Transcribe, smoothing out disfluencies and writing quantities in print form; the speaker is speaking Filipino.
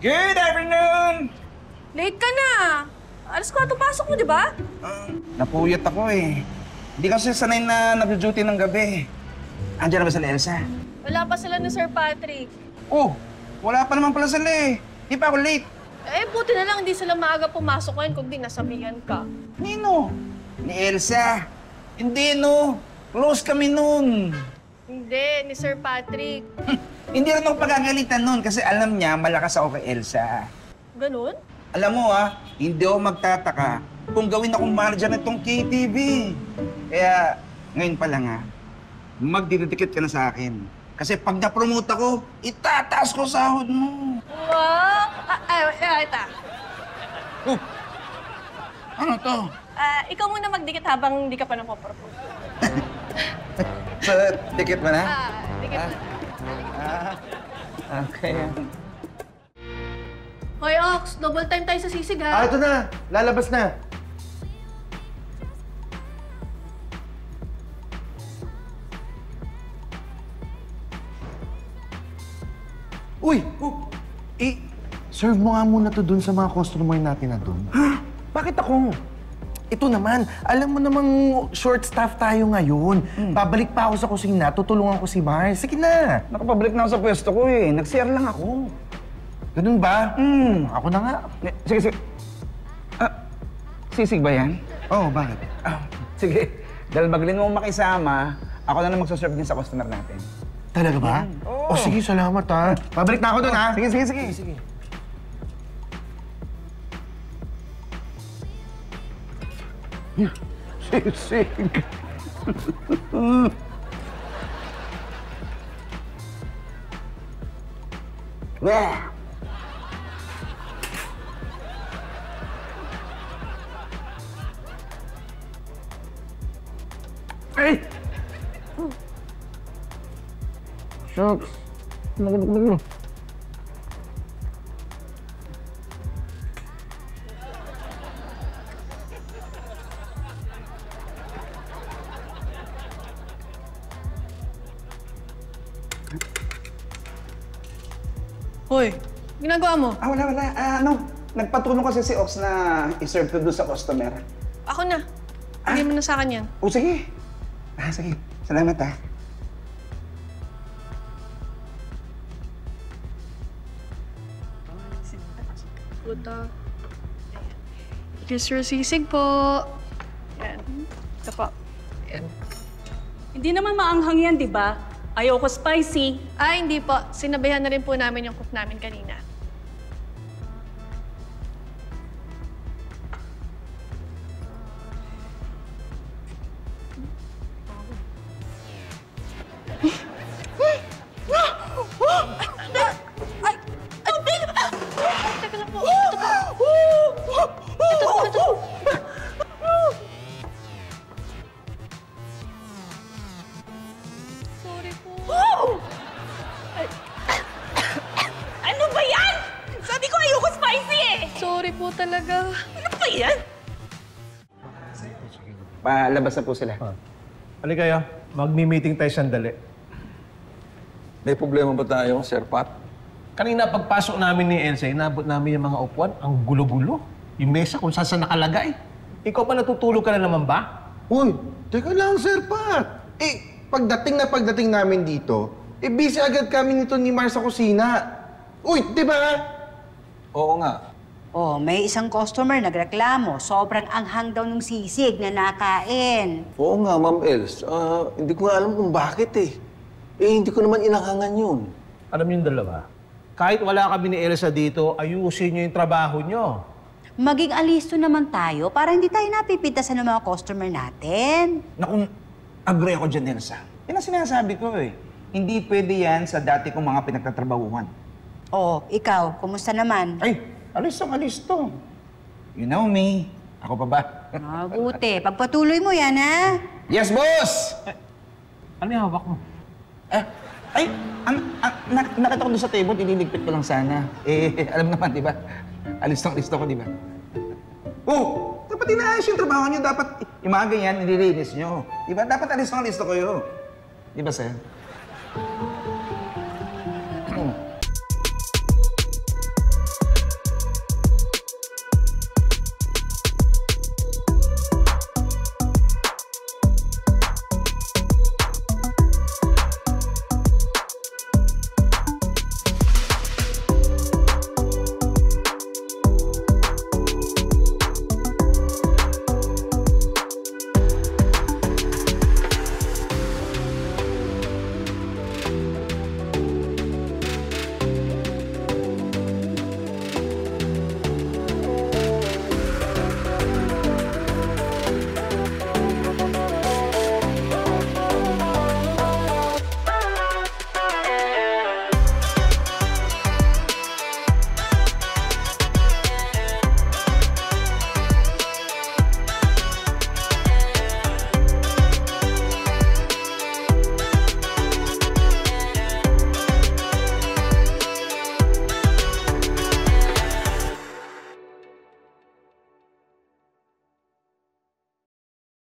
Good afternoon! Late ka na. Alas 4 pasok mo, di ba? Napuyat ako eh. Hindi kasi sanay na nag-duty ng gabi. Andiyan na ba sila Elsa? Wala pa sila ni Sir Patrick. Oh, wala pa naman pala sila eh. Di pa ako late. Eh, buti na lang hindi sila maaga pumasok ngayon kung di nasabihan ka. Nino? Ni Elsa. Hindi no. Close kami noon. Hindi, ni Sir Patrick. Hindi rin ako pagagalitan noon kasi alam niya malakas ako kay Elsa. Ganun? Alam mo hindi ako magtataka kung gawin akong manager nitong KTV. Kaya ngayon pa lang magdidikit ka na sa akin. Kasi pag na-promote ako, itataas ko sahod mo. Wow! Ita. Oh, ano to? Ikaw muna magdikit habang hindi ka pa napopropose. Sa dikit ba na? Dikit na. Okay. Hoy, Ox, double time tayo sa sisig, ha? Ito na. Lalabas na. Uy! Serve mo nga muna to dun sa mga customer natin na dun. Ha? Bakit ako? Ito naman, alam mo namang short staff tayo ngayon. Babalik pa ako sa kusina, tutulungan ko si Mars. Sige na. Nakapabalik na ako sa pwesto ko eh. Nag-CR lang ako. Ganun ba? Ako na nga. Sige. Sisig ba yan? Oo, bakit? Sige. Dahil magaling mo makisama, ako na magsaserve din sa customer natin. Talaga ba? Oo. Sige, salamat ha. Babalik na ako dun ha. Sige. Sisig. Ay! Shucks. Nagulog. Hoy, ginagawa mo? Wala. Nagpatulong kasi si Ox na i-serve ko doon sa customer. Ako na. Hindi mo na sa akin yan. Sige. Sige. Salamat Puta. Here's your sisig po. Yan. Ito po. Yan. Hindi naman maanghang yan, di ba? Ayoko spicy. Hindi po. Sinabihan na rin po namin yung cook namin kanina. Teka lang po. Ito po. Sorry po. Ano ba yan? Sabi ko ayoko spicy eh! Sorry po talaga. Ano ba yan? Palabas na po sila. Halika kayo, magmi-meeting tayo sandali. May problema ba tayo, Sir Pat? Kanina pagpasok namin ni Elsa, inabot namin yung mga upuan. Ang gulo-gulo. Yung mesa kung saan nakalagay. Ikaw pa natutulog ka na naman ba? Uy, teka lang, Sir Pat. Pagdating namin dito, busy agad kami nito ni Mars sa kusina. Uy, di ba? Oo nga. Oh, may isang customer nagreklamo. Sobrang anghang daw ng sisig na nakain. Oo nga, Ma'am Els. Hindi ko nga alam kung bakit eh. Hindi ko naman inanghangan yun. Alam niyo yung dalawa, kahit wala kami ni Elsa dito, ayusin niyo yung trabaho niyo. Maging alisto naman tayo para hindi tayo napipitasan ng mga customer natin. Naku, agree ako dyan, Elsa. Yan ang sinasabi ko eh. Hindi pwede yan sa dati kong mga pinagtatrabahuhan. Oh, ikaw, kumusta naman? Ay, alisto. You know me. Ako pa ba? Buti. Pagpatuloy mo yan, ha? Yes, boss! Ano yung hawak mo? Nakita ko doon sa table, ililigpit ko lang sana. Alam naman, di ba? Alisto ko, di ba? Oh! Dapat inaayos yung trabaho nyo. Dapat yung mga ganyan, nililinis nyo. Di ba? Dapat alisto ko yun. Di ba, sir?